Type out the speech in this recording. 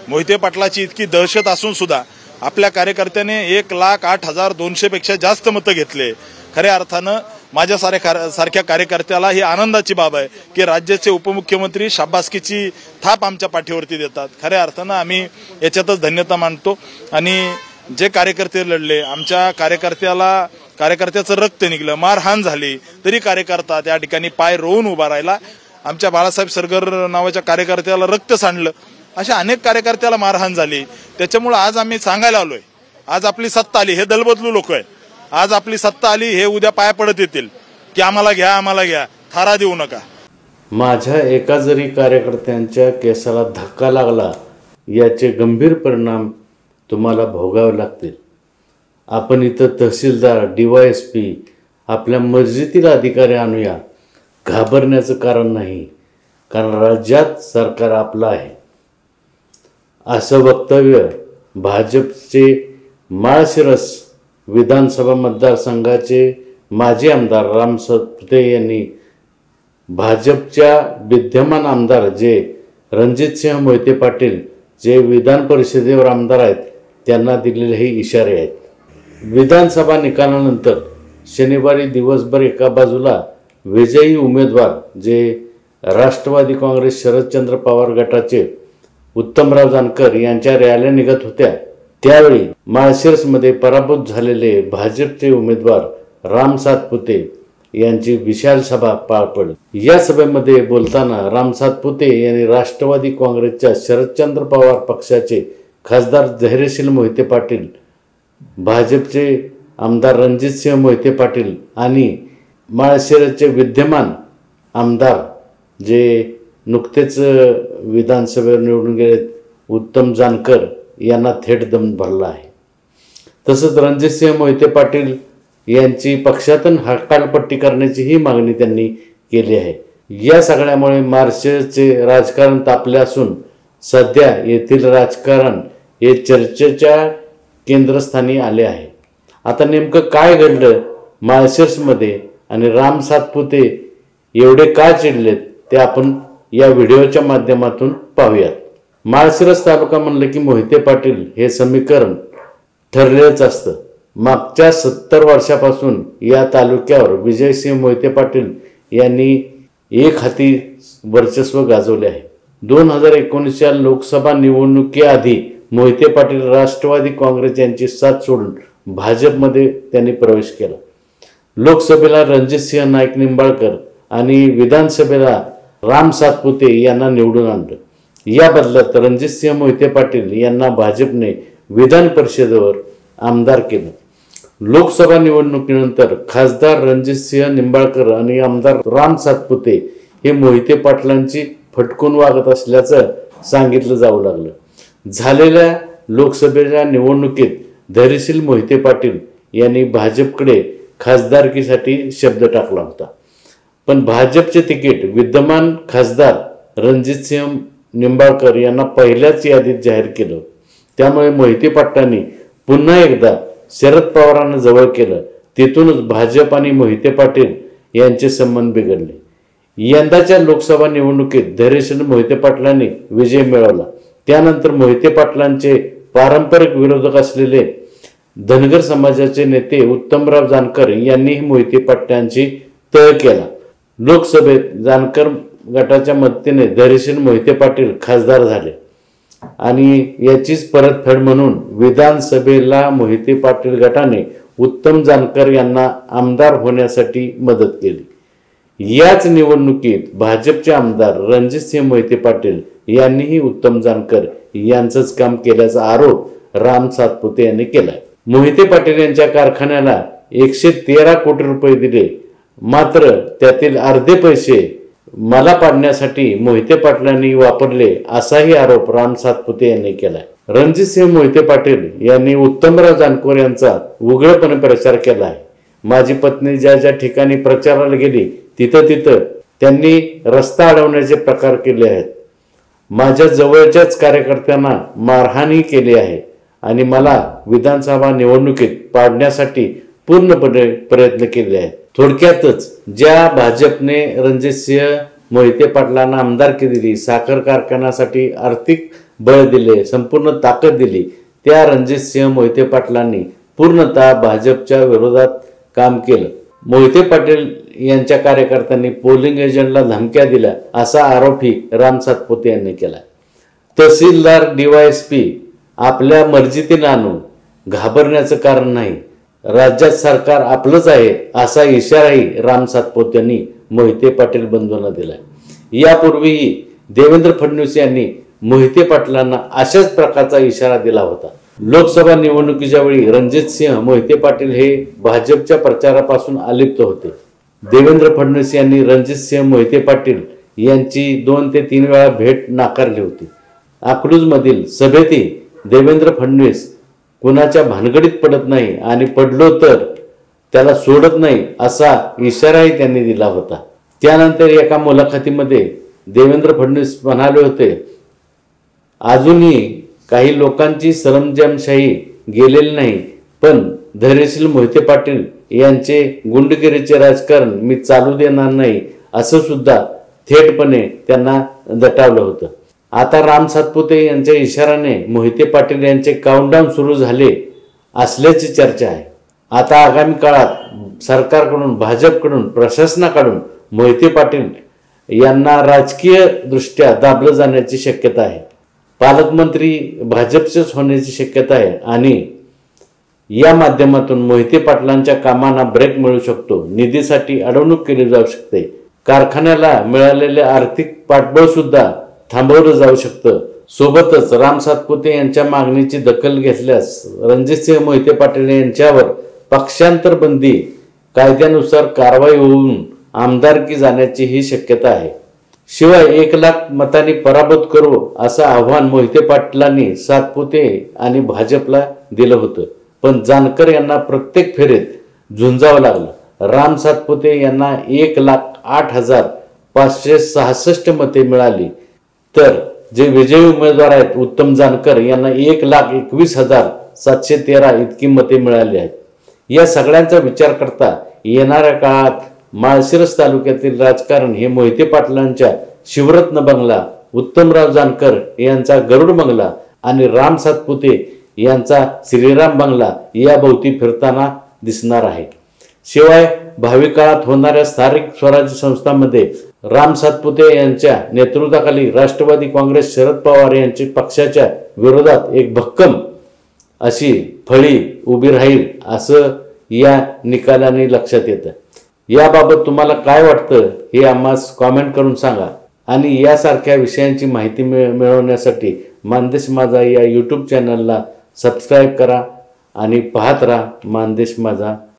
मोहिते पाटलाची इतकी दहशत असून सुद्धा आपल्या कार्यकर्त्याने 1,08,200 पेक्षा जास्त मतं घेतले। खऱ्या अर्थानं माझ्या सारख्या कार्यकर्त्याला ही आनंदाची बाब आहे की राज्याचे उपमुख्यमंत्री शाबासकीची थाप आमच्या पाठीवरती देतात। खऱ्या अर्थानं आम्ही याच्यातच धन्यता मानतो। आणि जे कार्यकर्ते लढले, आमच्या कार्यकर्त्याचं रक्त निघलं, मारहाण झाली, तरी कार्यकर्ता त्या ठिकाणी पाय रोवून उभा राहिला। आमच्या बाळासाहेब सरगर नावाच्या कार्यकर्त्याला रक्त सांडलं, अशा अनेक कार्यकर्त्याला मारहाण झाली। त्याच्यामुळे आज आम्ही सांगायला आलोय, आज आपली सत्ता आली, हे दलबदलू लोक आहे, आज आपली सत्ता आली, हे उद्या पाय पडत येतील की आम्हाला घ्या, थारा देऊ नका। माझ्या एका जरी कार्यकर्त्यांच्या केसाला धक्का लागला, याचे गंभीर परिणाम तुम्हाला भोगावे लागतील। आपण इथं तहसीलदार, DYSP आपल्या मर्जीतील अधिकारी आणूया, घाबरण्याचं कारण नाही, कारण राज्यात सरकार आपलं आहे। असं वक्तव्य भाजपचे माळशिरस विधानसभा मतदारसंघाचे माजी आमदार राम सातपुते यांनी भाजपच्या विद्यमान आमदार जे रणजितसिंह मोहिते पाटील जे विधान परिषदेवर आमदार आहेत त्यांना दिलेले हे इशारे आहेत। विधानसभा निकालानंतर शनिवारी दिवसभर एका बाजूला विजयी उमेदवार जे राष्ट्रवादी काँग्रेस शरदचंद्र पवार गटाचे उत्तमराव जानकर यांच्या रॅल्या निघत होत्या, त्यावेळी माळशिरसमध्ये पराभूत झालेले भाजपचे उमेदवार राम सातपुते यांची विशाल सभा पार पडली। या सभेमध्ये बोलताना राम सातपुते यांनी राष्ट्रवादी काँग्रेसच्या शरदचंद्र पवार पक्षाचे खासदार धैर्यशील मोहिते पाटील, भाजपचे आमदार रणजितसिंह मोहिते पाटील आणि माळशिरसचे विद्यमान आमदार जे नुकतेच विधानसभेवर निवडून गेले उत्तम जानकर यांना थेट दम भरला आहे। तसंच रणजितसिंह मोहिते पाटील यांची पक्षातून हकालपट्टी करण्याची ही मागणी त्यांनी केली आहे। या सगळ्यामुळे माळशिरसचे राजकारण तापले असून सध्या येथील राजकारण हे चर्चेच्या केंद्रस्थानी आले आहे। आता नेमकं काय घडलं माळशिरसमध्ये आणि राम सातपुते एवढे का चिडलेत ते आपण या व्हिडिओच्या माध्यमातून पाहूयात। माळशिरस तालुका म्हणलं की मोहिते पाटील हे समीकरण ठरलेलंच असतं। मागच्या 70 वर्षापासून या तालुक्यावर विजयसिंह मोहिते पाटील यांनी एक हाती वर्चस्व गाजवले आहे। 2019च्या लोकसभा निवडणुकीआधी मोहिते पाटील राष्ट्रवादी काँग्रेस यांची साथ सोडून भाजपमध्ये त्यांनी प्रवेश केला। लोकसभेला रणजितसिंह नाईक निंबाळकर आणि विधानसभेला राम सातपुते यांना निवडून आणलं। या बदल्यात रणजितसिंह मोहिते पाटील यांना भाजपने विधान परिषदेवर आमदार केलं। लोकसभा निवडणुकीनंतर खासदार रणजितसिंह निंबाळकर आणि आमदार राम सातपुते हे मोहिते पाटलांची फटकून वागत असल्याचं सांगितलं जाऊ लागलं। झालेल्या लोकसभेच्या निवडणुकीत धैर्यशील मोहिते पाटील यांनी भाजपकडे खासदारकीसाठी शब्द टाकला होता, पण भाजपचे तिकीट विद्यमान खासदार रणजितसिंह निंबाळकर यांना पहिल्याच यादीत जाहीर केलं। त्यामुळे मोहिते पाटलांनी पुन्हा एकदा शरद पवारांना जवळ केलं। तिथूनच भाजप आणि मोहिते पाटील यांचे संबंध बिघडले। यंदाच्या लोकसभा निवडणुकीत धैर्यशील मोहिते पाटलांनी विजय मिळवला। त्यानंतर मोहिते पाटलांचे पारंपरिक विरोधक असलेले धनगर समाजाचे नेते उत्तमराव जानकर यांनीही मोहिते पाटलांची तळ केला। लोकसभेत जानकर गटाच्या मदतीने धैर्यशील मोहिते पाटील खासदार झाले आणि याचीच परतफेड म्हणून विधानसभेला मोहिते पाटील गटाने उत्तम जानकर यांना आमदार होण्यासाठी मदत केली। याच निवडणुकीत भाजपचे आमदार रणजितसिंह मोहिते पाटील यांनीही उत्तम जानकर यांचंच काम केल्याचा आरोप राम सातपुते यांनी केलाय। मोहिते पाटील यांच्या कारखान्याला 113 कोटी रुपये दिले, मात्र त्यातील अर्धे पैसे मला पाडण्यासाठी मोहिते पाटलांनी वापरले असाही आरोप राम सातपुते यांनी केलाय। रणजितसिंह मोहिते पाटील यांनी उत्तमराव जानकर यांचा उघडपणे प्रचार केला आहे। माझी पत्नी ज्या ज्या ठिकाणी प्रचाराला गेली तिथं त्यांनी रस्ता अडवण्याचे प्रकार केले आहेत। माझ्या जवळच्याच कार्यकर्त्यांना मारहाणही केली आहे आणि मला विधानसभा निवडणुकीत पाडण्यासाठी पूर्णपणे प्रयत्न केले आहेत। थोडक्यातच ज्या भाजपने रणजितसिंह मोहिते पाटलांना आमदारकी दिली, साखर कारखान्यासाठी आर्थिक बळ दिले, संपूर्ण ताकद दिली, त्या रणजितसिंह मोहिते पाटलांनी पूर्णतः भाजपच्या विरोधात काम केलं. मोहिते पाटील यांच्या कार्यकर्त्यांनी पोलिंग एजंटला धमक्या दिल्या असा आरोपही राम सातपुते यांनी केला. तहसीलदार DYSP आपल्या मर्जीतीने आणून घाबरण्याचं कारण नाही, राज्यात सरकार आपलंच आहे असा इशाराही राम सातपुते यांनी मोहिते पाटील बंधूंना दिलाय. यापूर्वीही देवेंद्र फडणवीस यांनी मोहिते पाटलांना अशाच प्रकारचा इशारा दिला होता. लोकसभा निवडणुकीच्या वेळी रणजितसिंह मोहिते पाटील हे भाजपच्या प्रचारापासून अलिप्त होते. देवेंद्र फडणवीस यांनी रणजितसिंह मोहिते पाटील यांची 2 ते 3 वेळा भेट नाकारली होती. अकलूजमधील सभेतही देवेंद्र फडणवीस कुणाच्या भानगडीत पडत नाही आणि पडलो तर त्याला सोडत नाही असा इशाराही त्यांनी दिला होता. त्यानंतर एका मुलाखतीमध्ये देवेंद्र फडणवीस म्हणाले होते, अजूनही काही लोकांची सरंजामशाही गेलेली नाही, पण धैर्यशील मोहिते पाटील यांचे गुंडगिरीचे राजकारण मी चालू देणार नाही असं सुद्धा थेटपणे त्यांना दटावलं होतं. आता राम सातपुते यांच्या इशाऱ्याने मोहिते पाटील यांचे काउंटडाऊन सुरू झाले असल्याची चर्चा आहे. आता आगामी काळात सरकारकडून, भाजपकडून, प्रशासनाकडून मोहिते पाटील यांना राजकीय दृष्ट्या दाबलं जाण्याची शक्यता आहे. पालकमंत्री भाजपचेच होण्याची शक्यता आहे आणि या माध्यमातून मोहिते पाटलांच्या कामांना ब्रेक मिळू शकतो. निधीसाठी अडवणूक केली जाऊ शकते. कारखान्याला मिळालेले आर्थिक पाठबळ सुद्धा थांबवलं जाऊ शकतं. सोबतच राम सातपुते यांच्या मागणीची दखल घेतल्यास रणजितसिंह मोहिते पाटील यांच्यावर पक्षांतर बंदी कायद्यानुसार कारवाई होऊन आमदारकी जाण्याची ही शक्यता आहे. शिवाय 1 लाख मतांनी पराभूत करू असं आव्हान मोहिते पाटलांनी सातपुते आणि भाजपला दिलं होतं, पण जानकर यांना प्रत्येक फेरीत झुंजावं लागलं. राम सातपुते यांना 1,08,566 मते मिळाली, तर जे विजयी उमेदवार आहेत उत्तम जानकर यांना 1,21,713 इतकी मते मिळाली आहेत. या सगळ्यांचा विचार करता येणाऱ्या काळात माळशिरस तालुक्यातील राजकारण हे मोहिते पाटलांच्या शिवरत्न बंगला, उत्तमराव जानकर यांचा गरुड बंगला आणि राम सातपुते यांचा श्रीराम बंगला या भोवती फिरताना दिसणार आहे. शिवाय भावी काळात होणाऱ्या स्थानिक स्वराज्य संस्थांमध्ये राम सातपुते यांच्या नेतृत्वाखाली राष्ट्रवादी काँग्रेस शरद पवार यांच्या पक्षाच्या विरोधात एक भक्कम अशी फळी उभी राहील असं या निकालाने लक्षात येतं. याबाबत तुम्हाला काय वाटतं हे आम्हास कॉमेंट करून सांगा आणि यासारख्या विषयांची माहिती मिळवण्यासाठी मानदेश माझा या YouTube चॅनलला सबस्क्राईब करा आणि पाहत राहा मानदेश माझा.